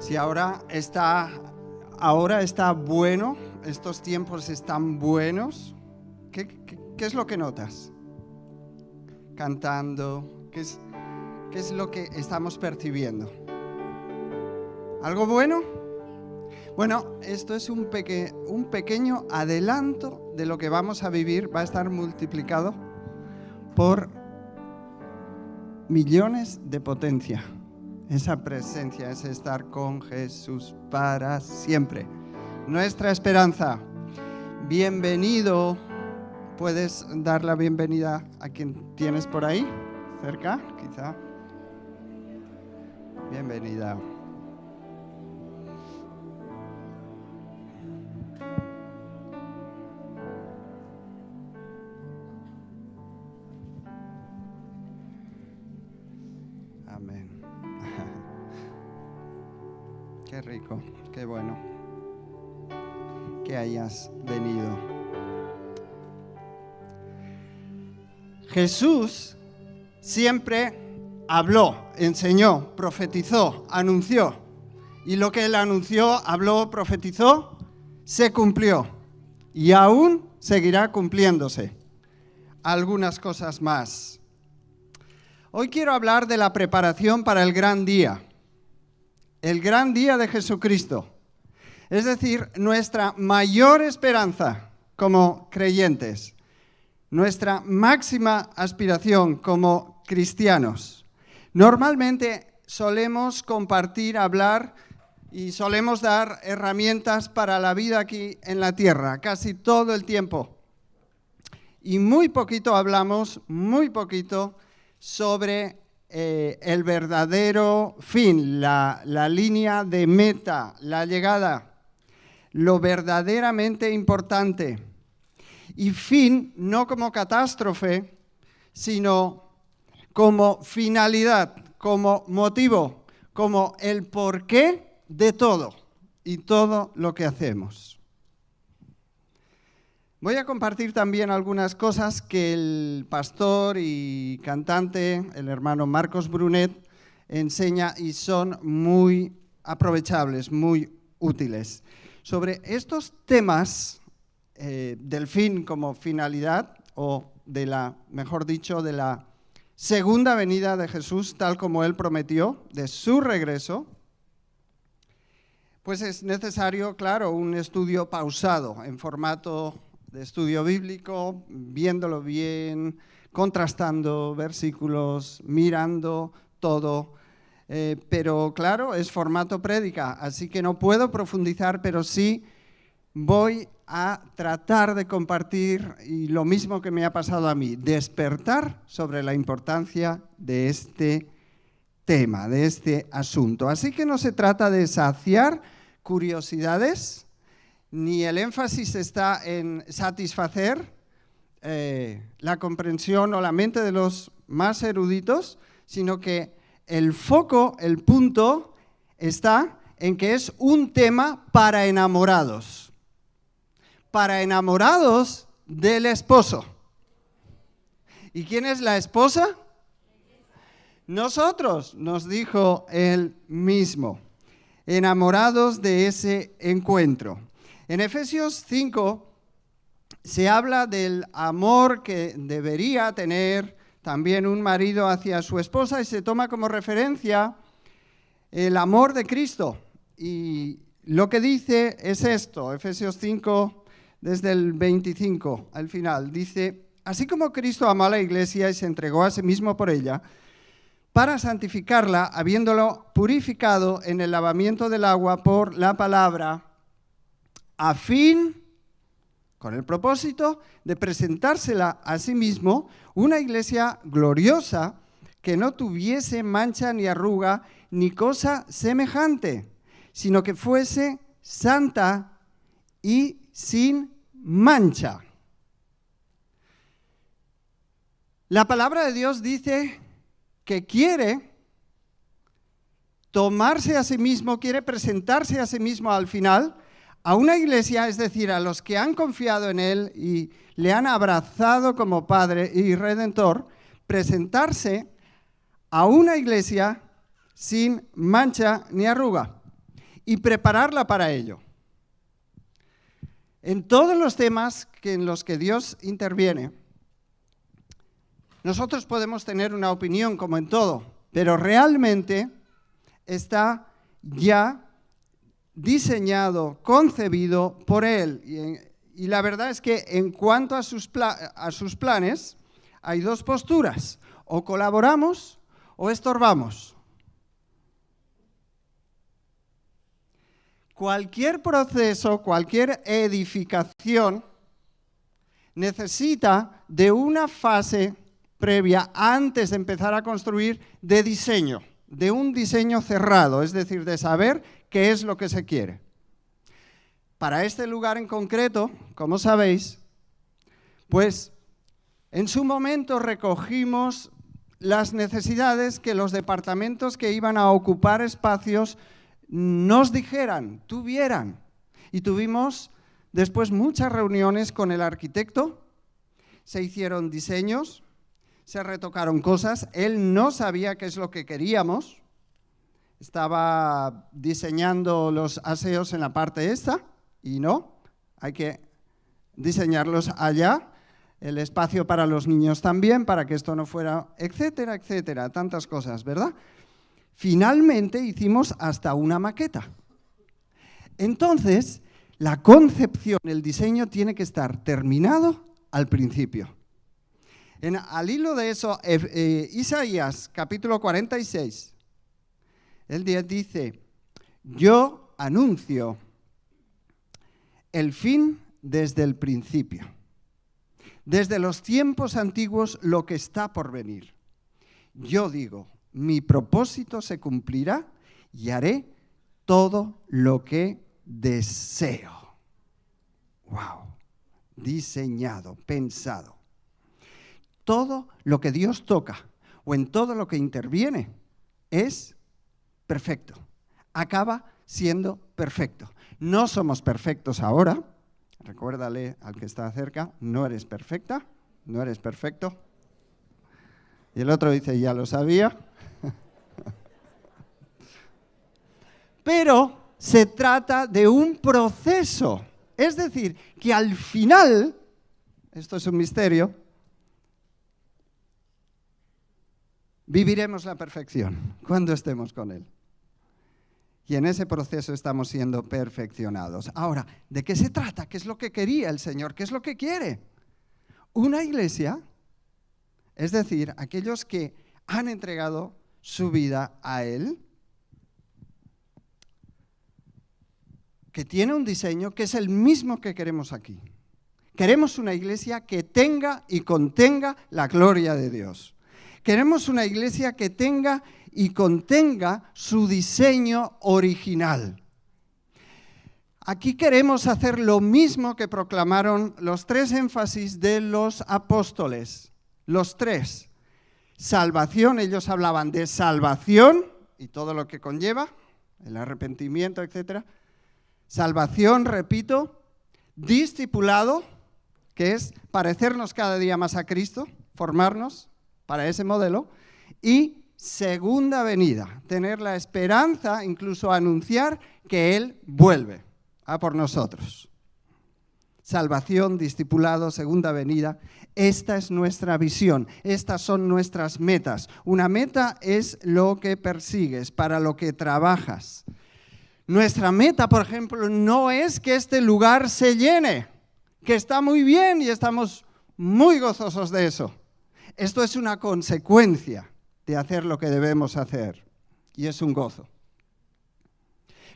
Si ahora está bueno, estos tiempos están buenos, ¿qué es lo que notas? Cantando, ¿qué es lo que estamos percibiendo? ¿Algo bueno? Bueno, esto es un pequeño adelanto de lo que vamos a vivir. Va a estar multiplicado por millones de potencia. Esa presencia es estar con Jesús para siempre. Nuestra esperanza. Bienvenido. ¿Puedes dar la bienvenida a quien tienes por ahí? ¿Cerca? Quizá. Bienvenida. Amén. Qué rico, qué bueno que hayas venido. Jesús siempre habló, enseñó, profetizó, anunció. Y lo que él anunció, habló, profetizó, se cumplió. Y aún seguirá cumpliéndose. Algunas cosas más. Hoy quiero hablar de la preparación para el gran día. El gran día de Jesucristo. Es decir, nuestra mayor esperanza como creyentes. Nuestra máxima aspiración como cristianos. Normalmente solemos compartir, hablar y solemos dar herramientas para la vida aquí en la tierra, casi todo el tiempo. Y muy poquito hablamos, muy poquito, sobre el verdadero fin, la línea de meta, la llegada, lo verdaderamente importante. Y fin no como catástrofe, sino como finalidad, como motivo, como el porqué de todo y todo lo que hacemos. Voy a compartir también algunas cosas que el pastor y cantante, el hermano Marcos Brunet, enseña y son muy aprovechables, muy útiles. Sobre estos temas del fin como finalidad, o mejor dicho, de la segunda venida de Jesús, tal como él prometió, de su regreso, pues es necesario, claro, un estudio pausado, en formato de estudio bíblico, viéndolo bien, contrastando versículos, mirando todo, pero claro, es formato prédica, así que no puedo profundizar, pero sí voy a tratar de compartir y lo mismo que me ha pasado a mí, despertar sobre la importancia de este tema, de este asunto. Así que no se trata de saciar curiosidades, ni el énfasis está en satisfacer la comprensión o la mente de los más eruditos, sino que el foco, el punto, está en que es un tema para enamorados. Para enamorados del esposo. ¿Y quién es la esposa? Nosotros, nos dijo él mismo, enamorados de ese encuentro. En Efesios 5 se habla del amor que debería tener también un marido hacia su esposa y se toma como referencia el amor de Cristo. Y lo que dice es esto, Efesios 5, desde el 25 al final, dice: así como Cristo amó a la iglesia y se entregó a sí mismo por ella, para santificarla, habiéndolo purificado en el lavamiento del agua por la palabra, a fin, con el propósito de presentársela a sí mismo, una iglesia gloriosa que no tuviese mancha ni arruga ni cosa semejante, sino que fuese santa y sin mancha. La palabra de Dios dice que quiere tomarse a sí mismo, quiere presentarse a sí mismo al final a una iglesia, es decir, a los que han confiado en Él y le han abrazado como Padre y Redentor, presentarse a una iglesia sin mancha ni arruga. y prepararla para ello. En todos los temas en los que Dios interviene, nosotros podemos tener una opinión como en todo, pero realmente está ya diseñado, concebido por Él. Y la verdad es que en cuanto a sus planes, hay dos posturas: o colaboramos o estorbamos. Cualquier proceso, cualquier edificación necesita de una fase previa antes de empezar a construir de diseño, de un diseño cerrado, es decir, de saber qué es lo que se quiere. Para este lugar en concreto, como sabéis, pues en su momento recogimos las necesidades que los departamentos que iban a ocupar espacios nos dijeran, tuvieran. Y tuvimos después muchas reuniones con el arquitecto, se hicieron diseños, se retocaron cosas, él no sabía qué es lo que queríamos, estaba diseñando los aseos en la parte esta, y no, hay que diseñarlos allá, el espacio para los niños también, para que esto no fuera, etcétera, etcétera, tantas cosas, ¿verdad? Finalmente hicimos hasta una maqueta. Entonces, la concepción, el diseño tiene que estar terminado al principio. Al hilo de eso, Isaías, capítulo 46, él dice, yo anuncio el fin desde el principio, desde los tiempos antiguos lo que está por venir. Yo digo, mi propósito se cumplirá y haré todo lo que deseo. ¡Wow! Diseñado, pensado. Todo lo que Dios toca o en todo lo que interviene es perfecto. Acaba siendo perfecto. No somos perfectos ahora. Recuérdale al que está cerca, no eres perfecta, no eres perfecto. Y el otro dice, ya lo sabía. Pero se trata de un proceso. Es decir, que al final, esto es un misterio, viviremos la perfección cuando estemos con Él. Y en ese proceso estamos siendo perfeccionados. Ahora, ¿de qué se trata? ¿Qué es lo que quería el Señor? ¿Qué es lo que quiere? Una iglesia, es decir, aquellos que han entregado su vida a Él, que tiene un diseño que es el mismo que queremos aquí. Queremos una iglesia que tenga y contenga la gloria de Dios. Queremos una iglesia que tenga y contenga su diseño original. Aquí queremos hacer lo mismo que proclamaron los tres énfasis de los apóstoles. Los tres. Salvación, ellos hablaban de salvación y todo lo que conlleva, el arrepentimiento, etc. Salvación, repito, discipulado, que es parecernos cada día más a Cristo, formarnos para ese modelo, y segunda venida, tener la esperanza, incluso anunciar que Él vuelve a por nosotros. Salvación, discipulado, segunda venida, esta es nuestra visión, estas son nuestras metas. Una meta es lo que persigues, para lo que trabajas. Nuestra meta, por ejemplo, no es que este lugar se llene, que está muy bien y estamos muy gozosos de eso. Esto es una consecuencia de hacer lo que debemos hacer y es un gozo.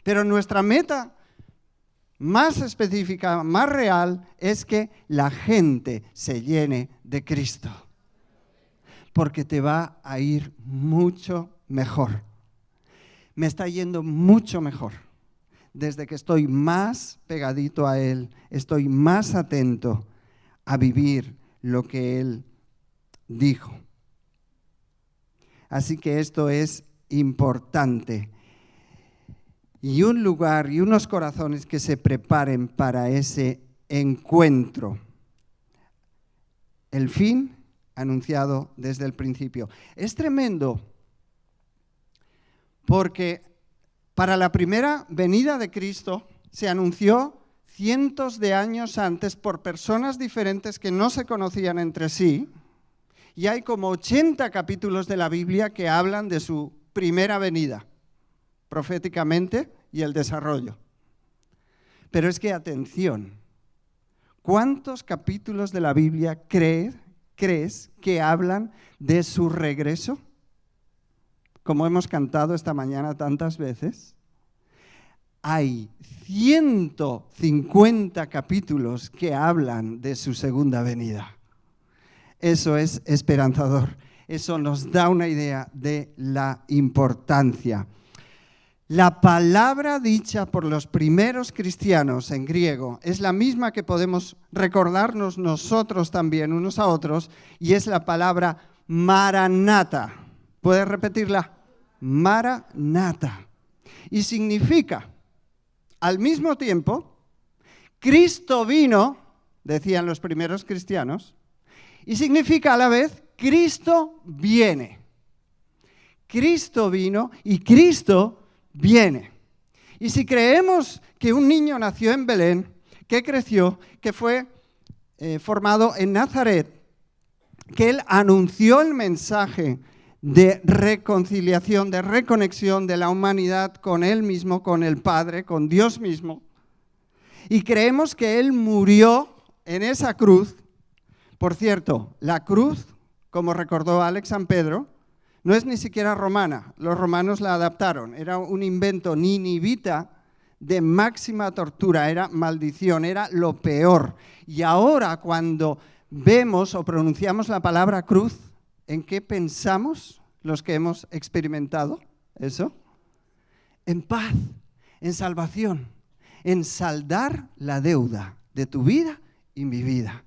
Pero nuestra meta más específica, más real, es que la gente se llene de Cristo. Porque te va a ir mucho mejor. Me está yendo mucho mejor. Desde que estoy más pegadito a Él, estoy más atento a vivir lo que Él dijo. Así que esto es importante. Y un lugar y unos corazones que se preparen para ese encuentro. El fin anunciado desde el principio. Es tremendo porque Para la primera venida de Cristo se anunció cientos de años antes por personas diferentes que no se conocían entre sí, y hay como 80 capítulos de la Biblia que hablan de su primera venida, proféticamente, y el desarrollo. Pero es que, atención, ¿cuántos capítulos de la Biblia crees que hablan de su regreso? Como hemos cantado esta mañana tantas veces, hay 150 capítulos que hablan de su segunda venida. Eso es esperanzador. Eso nos da una idea de la importancia. La palabra dicha por los primeros cristianos en griego es la misma que podemos recordarnos nosotros también unos a otros, y es la palabra Maranata. ¿Puedes repetirla? Maranata. Y significa, al mismo tiempo, Cristo vino, decían los primeros cristianos, y significa a la vez, Cristo viene. Cristo vino y Cristo viene. Y si creemos que un niño nació en Belén, que creció, que fue formado en Nazaret, que él anunció el mensaje de reconciliación, de reconexión de la humanidad con él mismo, con el Padre, con Dios mismo, y creemos que él murió en esa cruz. Por cierto, la cruz, como recordó Alex San Pedro, no es ni siquiera romana, los romanos la adaptaron, era un invento ninivita de máxima tortura, era maldición, era lo peor. Y ahora cuando vemos o pronunciamos la palabra cruz, ¿en qué pensamos los que hemos experimentado eso? En paz, en salvación, en saldar la deuda de tu vida y mi vida.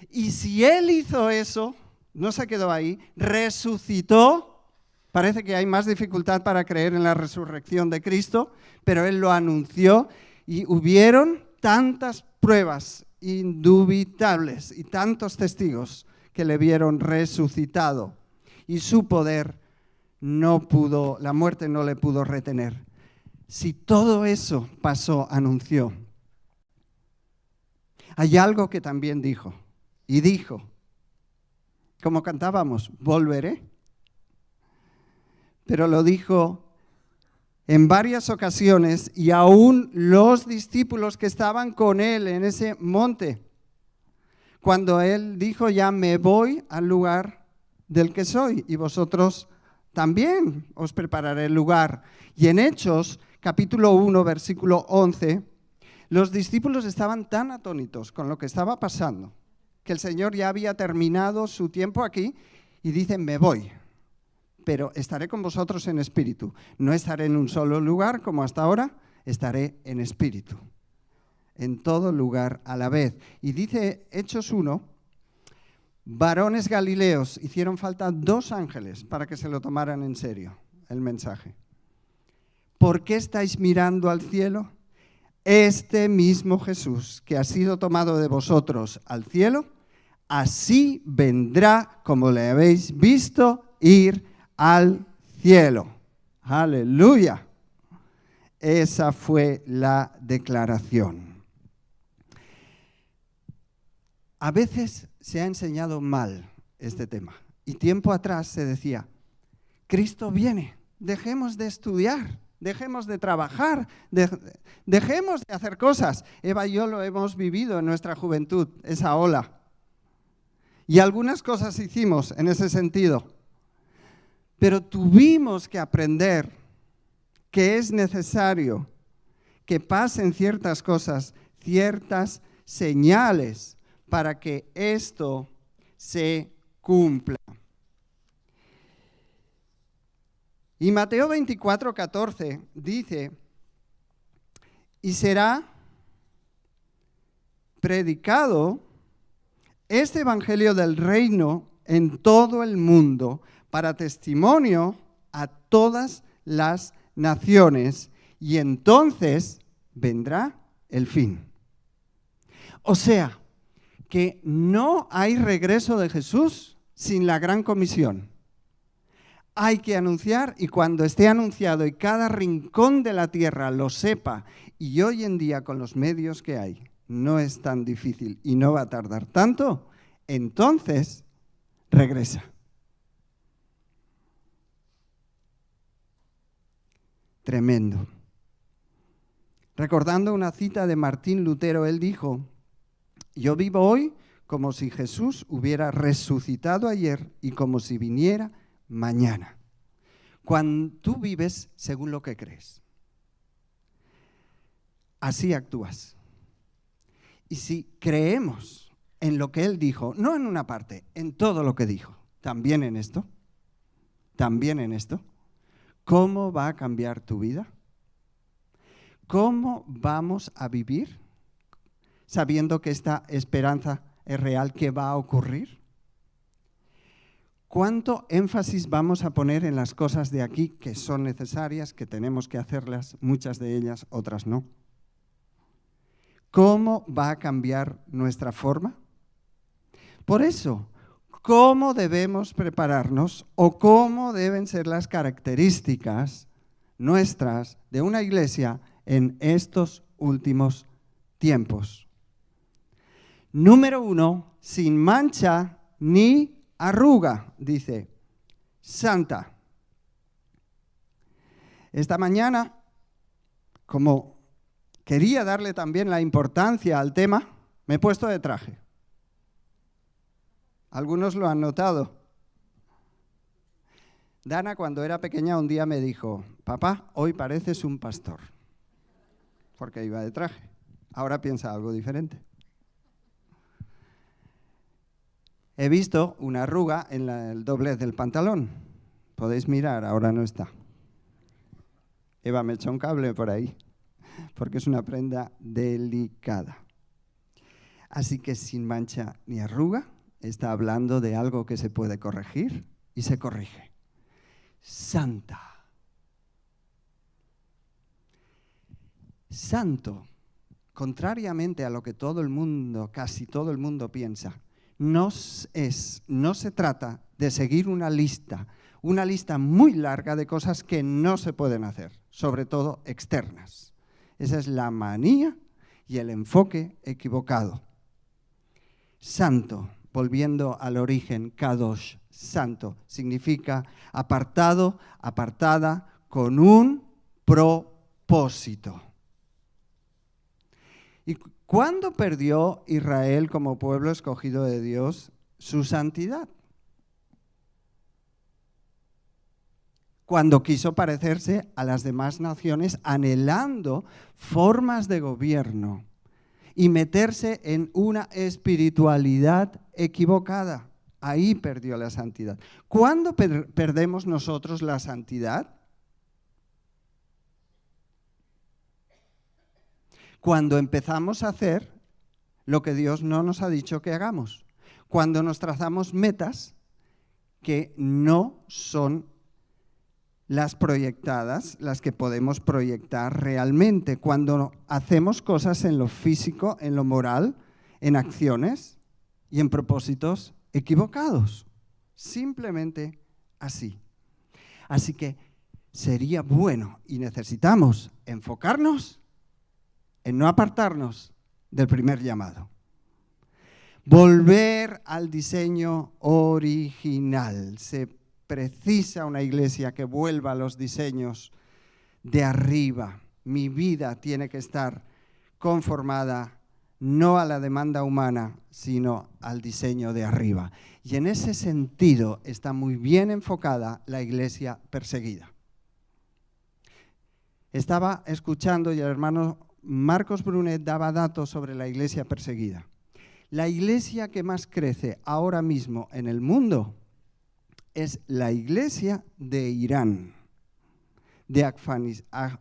Y si Él hizo eso, no se quedó ahí, resucitó. Parece que hay más dificultad para creer en la resurrección de Cristo, pero Él lo anunció y hubieron tantas pruebas indubitables y tantos testigos que le vieron resucitado, y su poder la muerte no le pudo retener. Si todo eso pasó, anunció, hay algo que también dijo, y dijo, como cantábamos, volveré. Pero lo dijo en varias ocasiones, y aún los discípulos que estaban con él en ese monte, cuando él dijo, ya me voy al lugar del que soy, y vosotros también os prepararé el lugar. Y en Hechos, capítulo 1, versículo 11, los discípulos estaban tan atónitos con lo que estaba pasando, que el Señor ya había terminado su tiempo aquí, y dicen, me voy, pero estaré con vosotros en espíritu. No estaré en un solo lugar como hasta ahora, estaré en espíritu, en todo lugar a la vez. Y dice Hechos 1, varones galileos, hicieron falta 2 ángeles para que se lo tomaran en serio el mensaje. ¿Por qué estáis mirando al cielo? Este mismo Jesús que ha sido tomado de vosotros al cielo, así vendrá como le habéis visto ir al cielo. ¡Aleluya! Esa fue la declaración. A veces se ha enseñado mal este tema. Y tiempo atrás se decía, Cristo viene, dejemos de estudiar, dejemos de trabajar, dejemos de hacer cosas. Eva y yo lo hemos vivido en nuestra juventud, esa ola. Y algunas cosas hicimos en ese sentido. Pero tuvimos que aprender que es necesario que pasen ciertas cosas, ciertas señales, para que esto se cumpla. Y Mateo 24:14 dice, y será predicado este evangelio del reino en todo el mundo para testimonio a todas las naciones, y entonces vendrá el fin. O sea, que no hay regreso de Jesús sin la gran comisión. hay que anunciar, y cuando esté anunciado y cada rincón de la tierra lo sepa, y hoy en día con los medios que hay, no es tan difícil y no va a tardar tanto, entonces regresa. Tremendo. Recordando una cita de Martín Lutero, él dijo: yo vivo hoy como si Jesús hubiera resucitado ayer y como si viniera mañana. Cuando tú vives según lo que crees, así actúas. Y si creemos en lo que él dijo, no en una parte, en todo lo que dijo, también en esto, ¿cómo va a cambiar tu vida? ¿Cómo vamos a vivir sabiendo que esta esperanza es real, que va a ocurrir? ¿Cuánto énfasis vamos a poner en las cosas de aquí que son necesarias, que tenemos que hacerlas, muchas de ellas, otras no? ¿Cómo va a cambiar nuestra forma? Por eso, ¿cómo debemos prepararnos o cómo deben ser las características nuestras de una iglesia en estos últimos tiempos? Número 1, sin mancha ni arruga, dice, santa. Esta mañana, como quería darle también la importancia al tema, me he puesto de traje. Algunos lo han notado. Dana, cuando era pequeña, un día me dijo: papá, hoy pareces un pastor, porque iba de traje. Ahora piensa algo diferente. He visto una arruga en el doblez del pantalón. Podéis mirar, ahora no está. Eva me echó un cable por ahí, porque es una prenda delicada. Así que sin mancha ni arruga, está hablando de algo que se puede corregir y se corrige. Santa. Santo, contrariamente a lo que todo el mundo, casi todo el mundo piensa, no se trata de seguir una lista muy larga de cosas que no se pueden hacer, sobre todo externas. Esa es la manía y el enfoque equivocado. Santo, volviendo al origen, kadosh, santo, significa apartado, apartada, con un propósito. ¿Y cuándo perdió Israel como pueblo escogido de Dios su santidad? Cuando quiso parecerse a las demás naciones, anhelando formas de gobierno y meterse en una espiritualidad equivocada. Ahí perdió la santidad. ¿Cuándo perdemos nosotros la santidad? Cuando empezamos a hacer lo que Dios no nos ha dicho que hagamos. Cuando nos trazamos metas que no son las proyectadas, las que podemos proyectar realmente. Cuando hacemos cosas en lo físico, en lo moral, en acciones y en propósitos equivocados. Simplemente así. Así que sería bueno y necesitamos enfocarnos en no apartarnos del primer llamado. Volver al diseño original. Se precisa una iglesia que vuelva a los diseños de arriba. Mi vida tiene que estar conformada no a la demanda humana, sino al diseño de arriba. Y en ese sentido está muy bien enfocada la iglesia perseguida. Estaba escuchando y el hermano Marcos Brunet daba datos sobre la iglesia perseguida. La iglesia que más crece ahora mismo en el mundo es la iglesia de Irán, de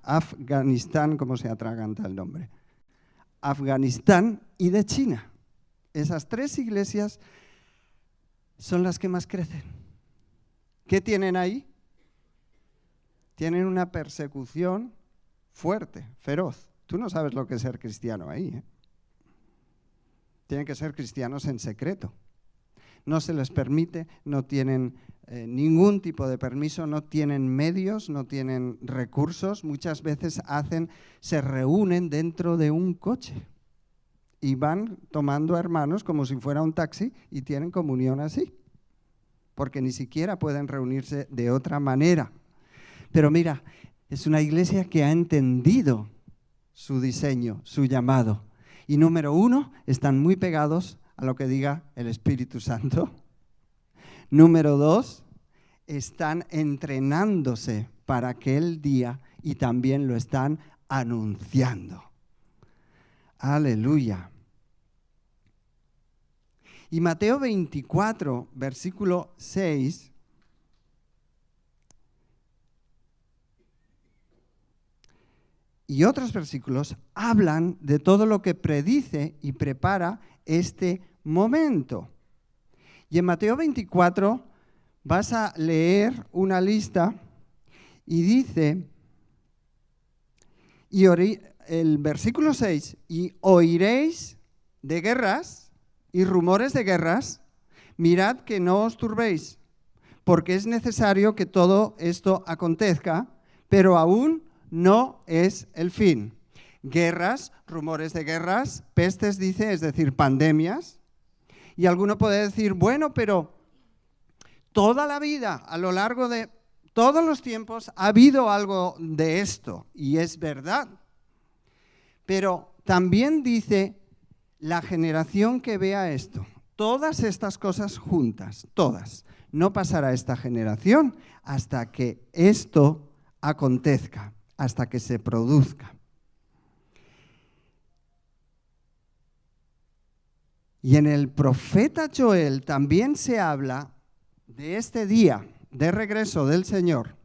Afganistán, ¿cómo se atraganta el nombre? Afganistán y de China. Esas tres iglesias son las que más crecen. ¿Qué tienen ahí? Tienen una persecución fuerte, feroz. Tú no sabes lo que es ser cristiano ahí, ¿eh? Tienen que ser cristianos en secreto. no se les permite, no tienen ningún tipo de permiso, no tienen medios, no tienen recursos. Muchas veces se reúnen dentro de un coche y van tomando a hermanos como si fuera un taxi y tienen comunión así, porque ni siquiera pueden reunirse de otra manera. Pero mira, es una iglesia que ha entendido su diseño, su llamado. Y número 1, están muy pegados a lo que diga el Espíritu Santo. Número 2, están entrenándose para aquel día y también lo están anunciando. Aleluya. Y Mateo 24, versículo 6, y otros versículos hablan de todo lo que predice y prepara este momento. Y en Mateo 24 vas a leer una lista y dice, el versículo 6, y oiréis de guerras y rumores de guerras, mirad que no os turbéis, porque es necesario que todo esto acontezca, pero aún no es el fin. Guerras, rumores de guerras, pestes dice, es decir, pandemias. Y alguno puede decir, bueno, pero toda la vida, a lo largo de todos los tiempos, ha habido algo de esto, y es verdad. Pero también dice, la generación que vea esto, todas estas cosas juntas, todas, no pasará esta generación hasta que esto acontezca, hasta que se produzca. Y en el profeta Joel también se habla de este día de regreso del Señor,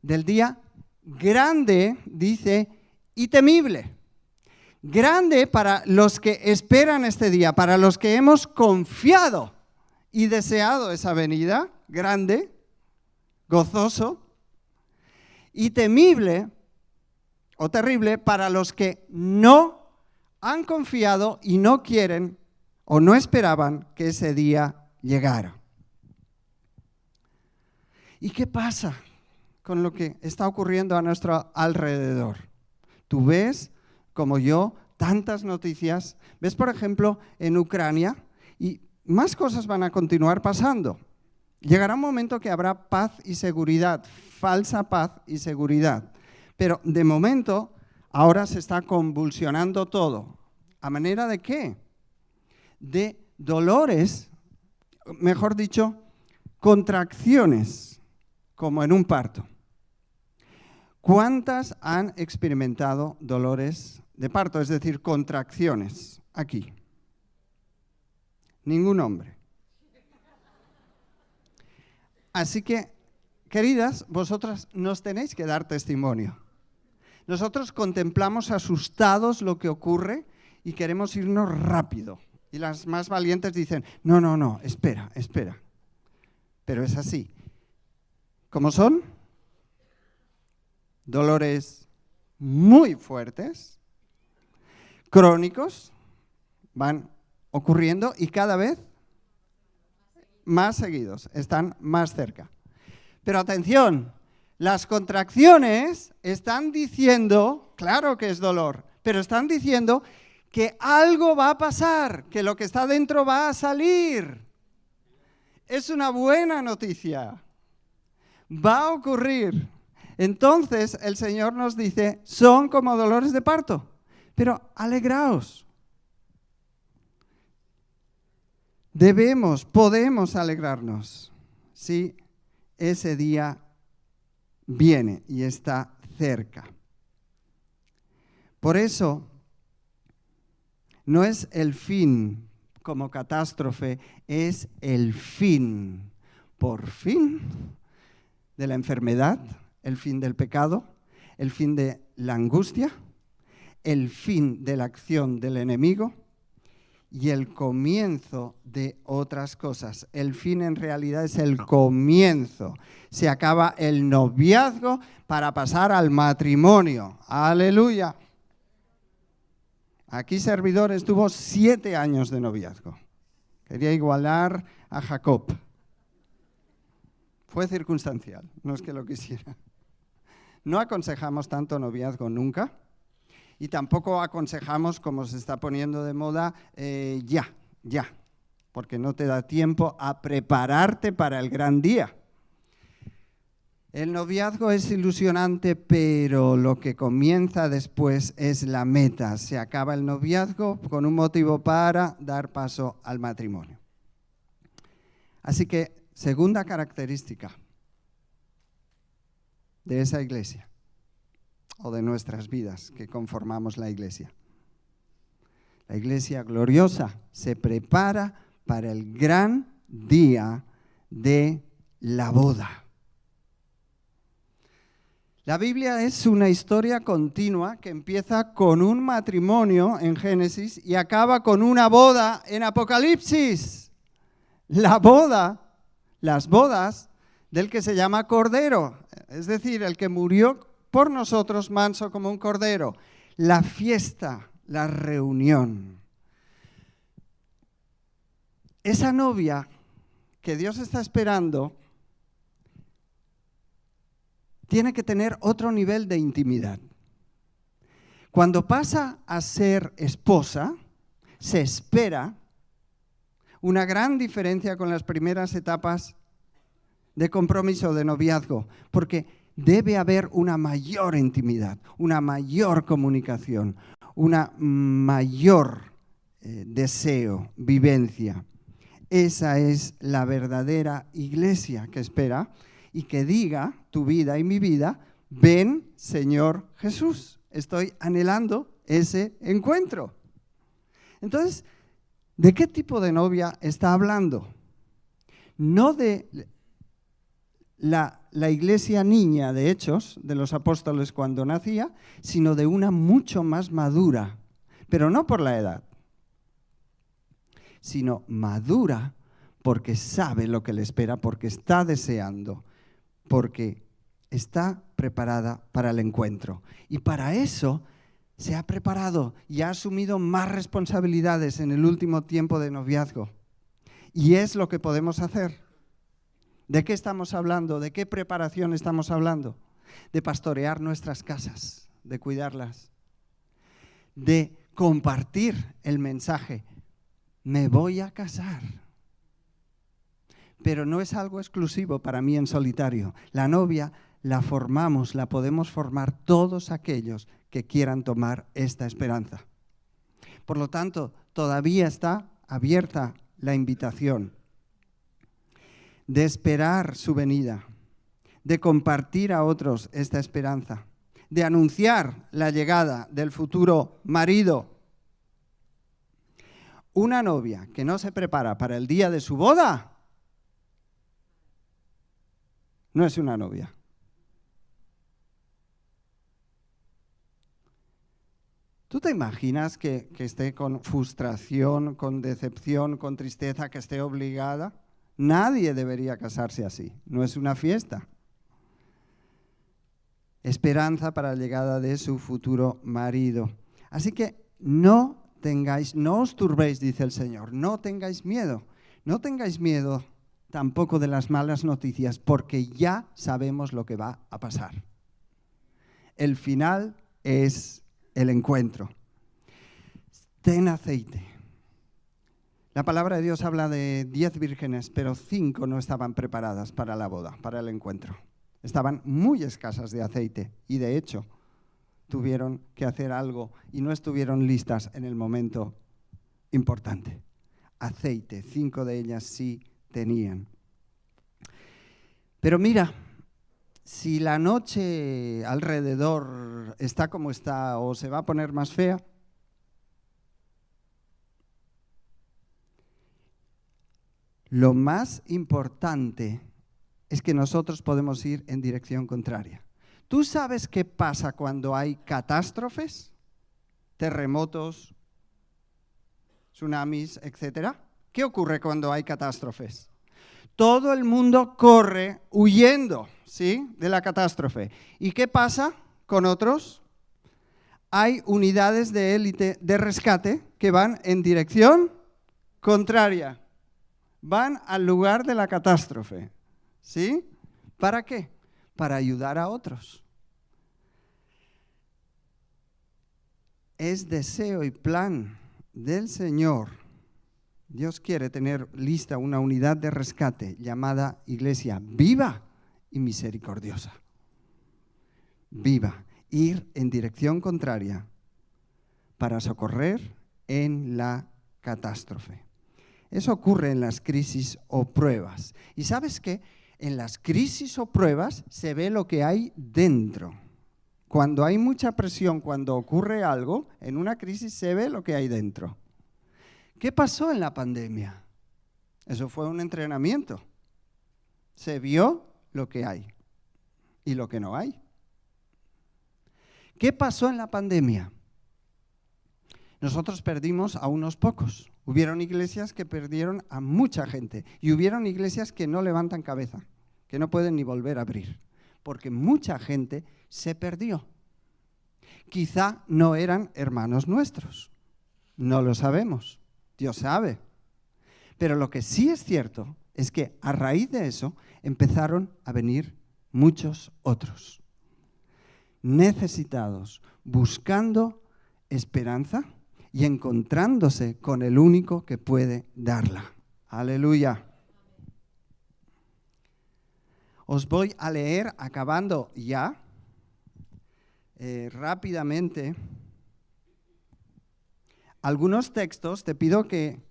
del día grande, dice, y temible. Grande para los que esperan este día, para los que hemos confiado y deseado esa venida, grande, gozoso, y temible o terrible para los que no han confiado y no quieren o no esperaban que ese día llegara. ¿Y qué pasa con lo que está ocurriendo a nuestro alrededor? Tú ves, como yo, tantas noticias. Ves, por ejemplo, en Ucrania, y más cosas van a continuar pasando. Llegará un momento que habrá paz y seguridad, falsa paz y seguridad. Pero de momento, ahora se está convulsionando todo. ¿A manera de qué? De dolores, mejor dicho, contracciones, como en un parto. ¿Cuántas han experimentado dolores de parto, es decir, contracciones aquí? Ningún hombre. Así que, queridas, vosotras nos tenéis que dar testimonio. Nosotros contemplamos asustados lo que ocurre y queremos irnos rápido. Y las más valientes dicen, no, espera. Pero es así. ¿Cómo son? Dolores muy fuertes, crónicos, van ocurriendo y cada vez más seguidos, están más cerca. Pero atención, las contracciones están diciendo, claro que es dolor, pero están diciendo que algo va a pasar, que lo que está dentro va a salir. Es una buena noticia. Va a ocurrir. Entonces el Señor nos dice, son como dolores de parto, pero alegraos. Podemos alegrarnos si ese día viene y está cerca. Por eso, no es el fin como catástrofe, es el fin, por fin, de la enfermedad, el fin del pecado, el fin de la angustia, el fin de la acción del enemigo y el comienzo de otras cosas. El fin en realidad es el comienzo. Se acaba el noviazgo para pasar al matrimonio. ¡Aleluya! Aquí servidor estuvo 7 años de noviazgo. Quería igualar a Jacob. Fue circunstancial, no es que lo quisiera. No aconsejamos tanto noviazgo nunca y tampoco aconsejamos, como se está poniendo de moda, ya, porque no te da tiempo a prepararte para el gran día. El noviazgo es ilusionante, pero lo que comienza después es la meta. Se acaba el noviazgo con un motivo para dar paso al matrimonio. Así que, segunda característica de esa iglesia, o de nuestras vidas que conformamos la iglesia. La iglesia gloriosa se prepara para el gran día de la boda. La Biblia es una historia continua que empieza con un matrimonio en Génesis y acaba con una boda en Apocalipsis. La boda, las bodas del que se llama Cordero, es decir, el que murió por nosotros manso como un cordero. La fiesta, la reunión. Esa novia que Dios está esperando tiene que tener otro nivel de intimidad. Cuando pasa a ser esposa, se espera una gran diferencia con las primeras etapas de compromiso, de noviazgo, porque debe haber una mayor intimidad, una mayor comunicación, una mayor deseo, vivencia. Esa es la verdadera iglesia que espera y que diga tu vida y mi vida, ven Señor Jesús, estoy anhelando ese encuentro. Entonces, ¿de qué tipo de novia está hablando? No de la iglesia niña de Hechos, de los apóstoles cuando nacía, sino de una mucho más madura, pero no por la edad, sino madura porque sabe lo que le espera, porque está deseando, porque está preparada para el encuentro. Y para eso se ha preparado y ha asumido más responsabilidades en el último tiempo de noviazgo. Y es lo que podemos hacer. ¿De qué estamos hablando? ¿De qué preparación estamos hablando? De pastorear nuestras casas, de cuidarlas, de compartir el mensaje. Me voy a casar. Pero no es algo exclusivo para mí en solitario. La novia la formamos, la podemos formar todos aquellos que quieran tomar esta esperanza. Por lo tanto, todavía está abierta la invitación de esperar su venida, de compartir a otros esta esperanza, de anunciar la llegada del futuro marido. Una novia que no se prepara para el día de su boda no es una novia. ¿Tú te imaginas que esté con frustración, con decepción, con tristeza, que esté obligada? Nadie debería casarse así. No es una fiesta. Esperanza para la llegada de su futuro marido. Así que no os turbéis, dice el Señor. No tengáis miedo. No tengáis miedo tampoco de las malas noticias, porque ya sabemos lo que va a pasar. El final es el encuentro. Ten aceite. La palabra de Dios habla de 10 vírgenes, pero 5 no estaban preparadas para la boda, para el encuentro. Estaban muy escasas de aceite y de hecho tuvieron que hacer algo y no estuvieron listas en el momento importante. Aceite, 5 de ellas sí tenían. Pero mira, si la noche alrededor está como está o se va a poner más fea, lo más importante es que nosotros podemos ir en dirección contraria. ¿Tú sabes qué pasa cuando hay catástrofes? Terremotos, tsunamis, etcétera. ¿Qué ocurre cuando hay catástrofes? Todo el mundo corre huyendo, ¿sí?, de la catástrofe. ¿Y qué pasa con otros? Hay unidades de élite de rescate que van en dirección contraria. van al lugar de la catástrofe. ¿Sí? ¿Para qué? Para ayudar a otros. Es deseo y plan del Señor. Dios quiere tener lista una unidad de rescate llamada Iglesia viva y misericordiosa. Viva, ir en dirección contraria para socorrer en la catástrofe. Eso ocurre en las crisis o pruebas. ¿Y sabes qué? En las crisis o pruebas se ve lo que hay dentro. Cuando hay mucha presión, cuando ocurre algo, en una crisis se ve lo que hay dentro. ¿Qué pasó en la pandemia? Eso fue un entrenamiento. Se vio lo que hay y lo que no hay. ¿Qué pasó en la pandemia? Nosotros perdimos a unos pocos. Hubieron iglesias que perdieron a mucha gente y hubieron iglesias que no levantan cabeza, que no pueden ni volver a abrir, porque mucha gente se perdió. Quizá no eran hermanos nuestros, no lo sabemos, Dios sabe. Pero lo que sí es cierto es que a raíz de eso empezaron a venir muchos otros, necesitados, buscando esperanza y encontrándose con el único que puede darla. Aleluya. Os voy a leer, acabando ya, rápidamente, algunos textos. Te pido que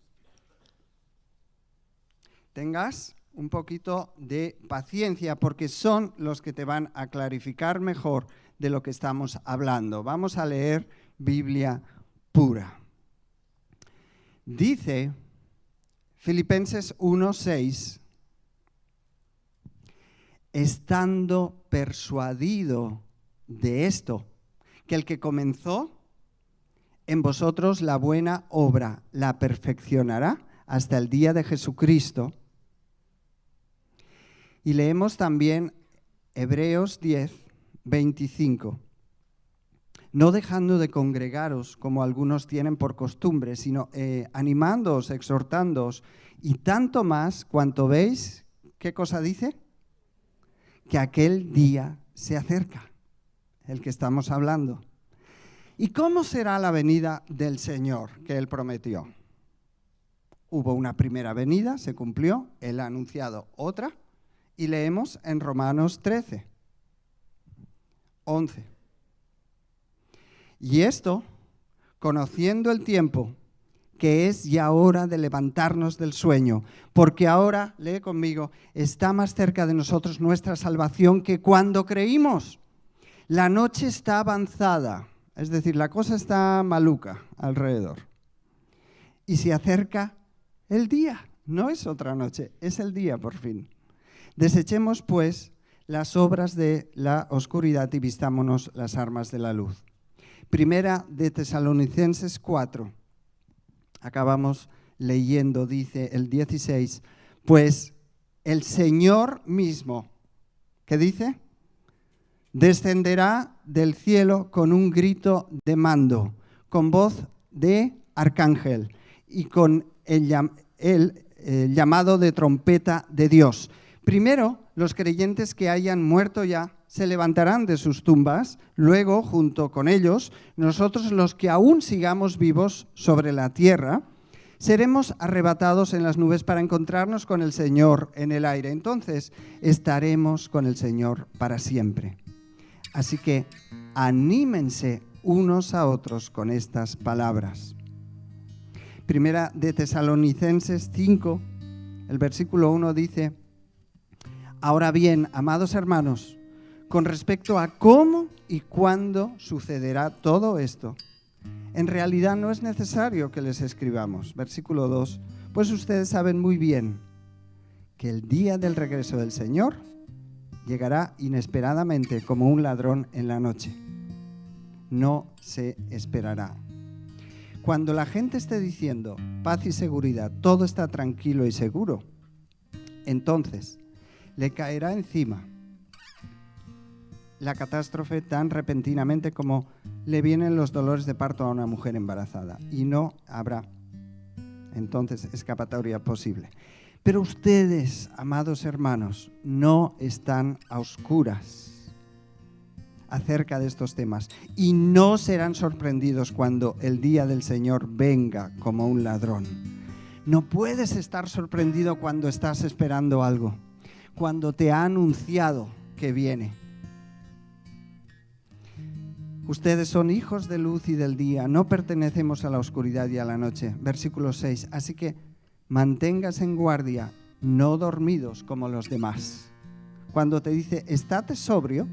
tengas un poquito de paciencia porque son los que te van a clarificar mejor de lo que estamos hablando. Vamos a leer Biblia pura. Dice Filipenses 1:6, estando persuadido de esto, que el que comenzó en vosotros la buena obra la perfeccionará hasta el día de Jesucristo. Y leemos también Hebreos 10:25. No dejando de congregaros como algunos tienen por costumbre, sino animándoos, exhortándoos, y tanto más cuanto veis, ¿qué cosa dice? Que aquel día se acerca, el que estamos hablando. ¿Y cómo será la venida del Señor que Él prometió? Hubo una primera venida, se cumplió, Él ha anunciado otra, y leemos en Romanos 13:11. Y esto, conociendo el tiempo, que es ya hora de levantarnos del sueño, porque ahora, lee conmigo, está más cerca de nosotros nuestra salvación que cuando creímos. La noche está avanzada, es decir, la cosa está maluca alrededor. Y se acerca el día, no es otra noche, es el día por fin. Desechemos, pues, las obras de la oscuridad y vistámonos las armas de la luz. Primera de Tesalonicenses 4. Acabamos leyendo, dice el 16, pues el Señor mismo, ¿qué dice? Descenderá del cielo con un grito de mando, con voz de arcángel y con el llamado de trompeta de Dios. Primero, los creyentes que hayan muerto ya se levantarán de sus tumbas, luego, junto con ellos, nosotros los que aún sigamos vivos sobre la tierra, seremos arrebatados en las nubes para encontrarnos con el Señor en el aire. Entonces, estaremos con el Señor para siempre. Así que, anímense unos a otros con estas palabras. Primera de Tesalonicenses 5, el versículo 1 dice, ahora bien, amados hermanos, con respecto a cómo y cuándo sucederá todo esto, en realidad no es necesario que les escribamos. Versículo 2, pues ustedes saben muy bien que el día del regreso del Señor llegará inesperadamente como un ladrón en la noche. No se esperará. Cuando la gente esté diciendo paz y seguridad, todo está tranquilo y seguro, entonces le caerá encima la catástrofe tan repentinamente como le vienen los dolores de parto a una mujer embarazada, y no habrá entonces escapatoria posible. Pero ustedes, amados hermanos, no están a oscuras acerca de estos temas y no serán sorprendidos cuando el día del Señor venga como un ladrón. No puedes estar sorprendido cuando estás esperando algo, cuando te ha anunciado que viene. Ustedes son hijos de luz y del día, no pertenecemos a la oscuridad y a la noche. Versículo 6, así que manténgase en guardia, no dormidos como los demás. Cuando te dice estate sobrio,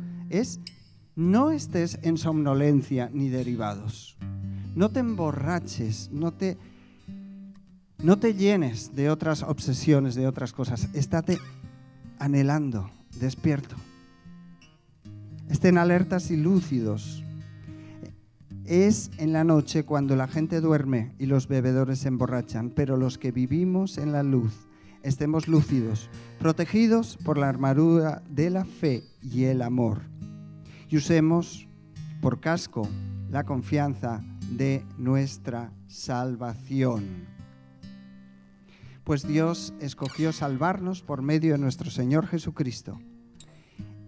no estés en somnolencia ni derivados. No te emborraches, no te llenes de otras obsesiones, de otras cosas. Estate anhelando, despierto. Estén alertas y lúcidos. Es en la noche cuando la gente duerme y los bebedores se emborrachan, pero los que vivimos en la luz, estemos lúcidos, protegidos por la armadura de la fe y el amor. Y usemos por casco la confianza de nuestra salvación. Pues Dios escogió salvarnos por medio de nuestro Señor Jesucristo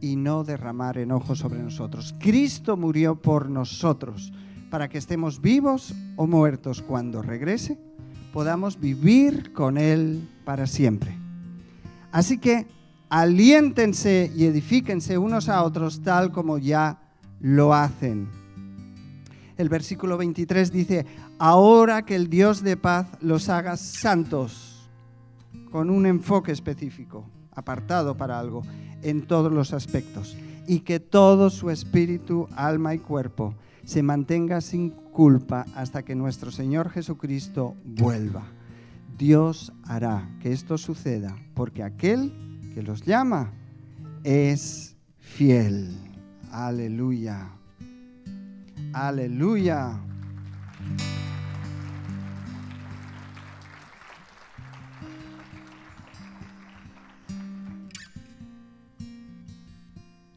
y no derramar enojo sobre nosotros. Cristo murió por nosotros para que estemos vivos o muertos cuando regrese, podamos vivir con Él para siempre. Así que aliéntense y edifíquense unos a otros tal como ya lo hacen. El versículo 23 dice, ahora que el Dios de paz los haga santos, con un enfoque específico, apartado para algo, en todos los aspectos, y que todo su espíritu, alma y cuerpo se mantenga sin culpa hasta que nuestro Señor Jesucristo vuelva. Dios hará que esto suceda, porque aquel que los llama es fiel. Aleluya. Aleluya.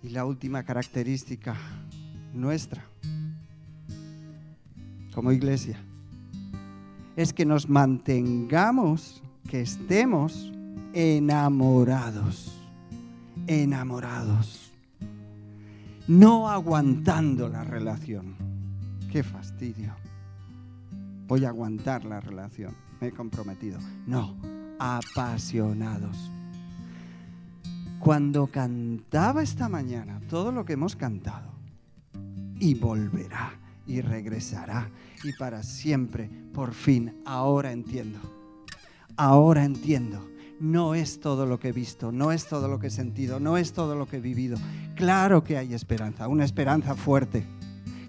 Y la última característica nuestra como iglesia es que nos mantengamos, que estemos enamorados, no aguantando la relación. ¡Qué fastidio! Voy a aguantar la relación, me he comprometido. No, apasionados. Cuando cantaba esta mañana todo lo que hemos cantado, y volverá, y regresará, y para siempre, por fin, ahora entiendo. No es todo lo que he visto, no es todo lo que he sentido, no es todo lo que he vivido. Claro que hay esperanza, una esperanza fuerte.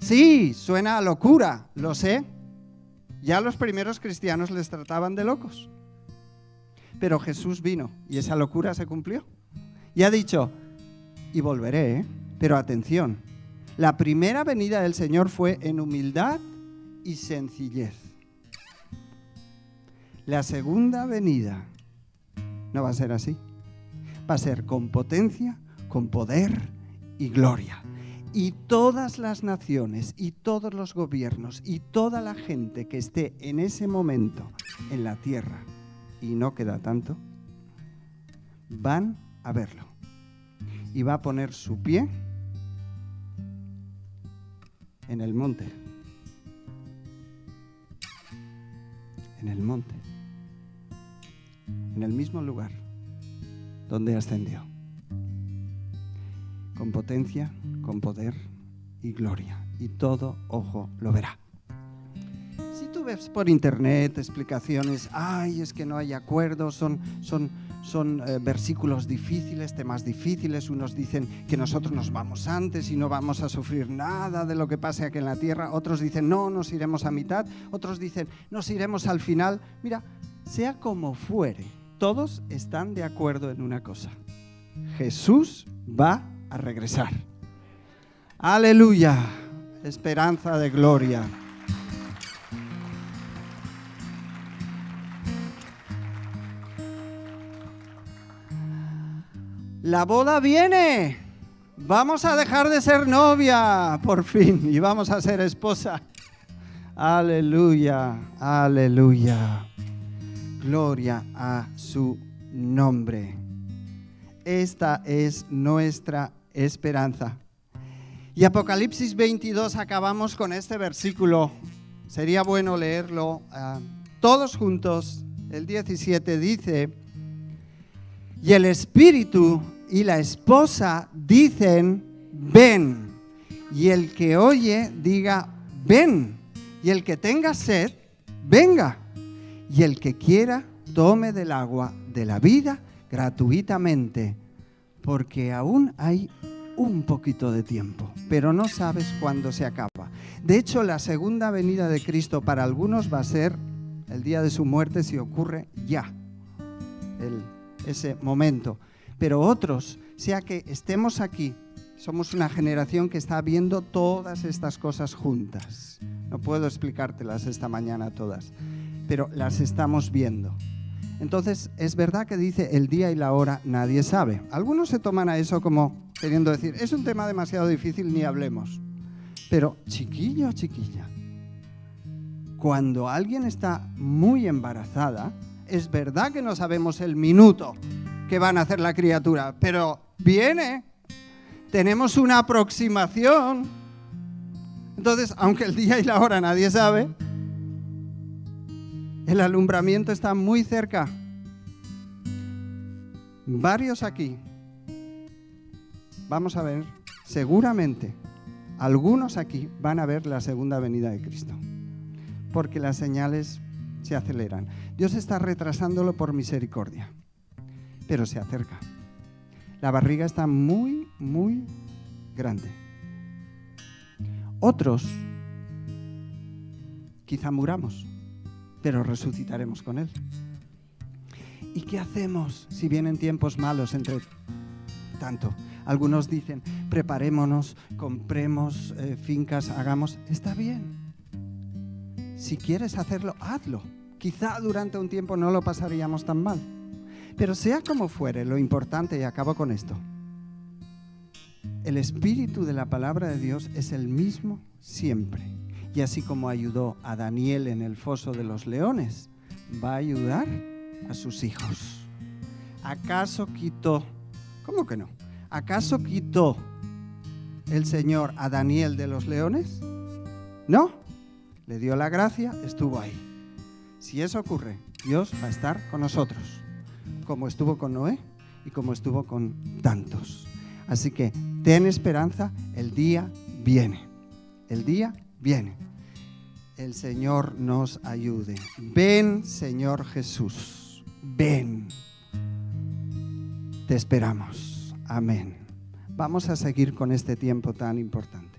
Sí, suena a locura, lo sé. Ya los primeros cristianos les trataban de locos. Pero Jesús vino y esa locura se cumplió. Y ha dicho, y volveré, pero atención, la primera venida del Señor fue en humildad y sencillez. La segunda venida no va a ser así. Va a ser con potencia, con poder y gloria. Y todas las naciones y todos los gobiernos y toda la gente que esté en ese momento en la tierra, y no queda tanto, van a verlo. Y va a poner su pie en el monte. En el monte. En el mismo lugar donde ascendió. Con potencia, con poder y gloria. Y todo ojo lo verá. Si tú ves por internet explicaciones, es que no hay acuerdo, son versículos difíciles, temas difíciles. Unos dicen que nosotros nos vamos antes y no vamos a sufrir nada de lo que pase aquí en la tierra. Otros dicen, no, nos iremos a mitad. Otros dicen, nos iremos al final. Mira, sea como fuere, todos están de acuerdo en una cosa. Jesús va a regresar. Aleluya, esperanza de gloria. La boda viene. Vamos a dejar de ser novia, por fin, y vamos a ser esposa. Aleluya, aleluya. Gloria a su nombre. Esta es nuestra esperanza. Y Apocalipsis 22 acabamos con este versículo. Sería bueno leerlo todos juntos. El 17 dice: y el Espíritu y la esposa dicen, ven. Y el que oye, diga, ven. Y el que tenga sed, venga. Y el que quiera, tome del agua de la vida gratuitamente. Porque aún hay un poquito de tiempo, pero no sabes cuándo se acaba. De hecho, la segunda venida de Cristo para algunos va a ser el día de su muerte, si ocurre ya, ese momento. Pero otros, sea que estemos aquí, somos una generación que está viendo todas estas cosas juntas. No puedo explicártelas esta mañana todas, pero las estamos viendo. Entonces, es verdad que dice el día y la hora nadie sabe. Algunos se toman a eso como queriendo decir, es un tema demasiado difícil, ni hablemos. Pero, chiquillo, chiquilla, cuando alguien está muy embarazada, es verdad que no sabemos el minuto que va a nacer la criatura, pero viene, tenemos una aproximación. Entonces, aunque el día y la hora nadie sabe, el alumbramiento está muy cerca. Varios aquí, vamos a ver, seguramente, algunos aquí van a ver la segunda venida de Cristo, porque las señales se aceleran. Dios está retrasándolo por misericordia, pero se acerca. La barriga está muy, muy grande. Otros, quizá muramos, pero resucitaremos con Él. ¿Y qué hacemos si vienen tiempos malos entre tanto? Algunos dicen, preparémonos, compremos fincas, hagamos. Está bien. Si quieres hacerlo, hazlo. Quizá durante un tiempo no lo pasaríamos tan mal. Pero sea como fuere, lo importante, y acabo con esto, el espíritu de la palabra de Dios es el mismo siempre. Y así como ayudó a Daniel en el foso de los leones, va a ayudar a sus hijos. ¿Acaso quitó? ¿Cómo que no? ¿Acaso quitó el Señor a Daniel de los leones? No. Le dio la gracia, estuvo ahí. Si eso ocurre, Dios va a estar con nosotros, como estuvo con Noé y como estuvo con tantos. Así que ten esperanza, el día viene. El día viene. El Señor nos ayude. Ven, Señor Jesús. Ven. Te esperamos. Amén. Vamos a seguir con este tiempo tan importante.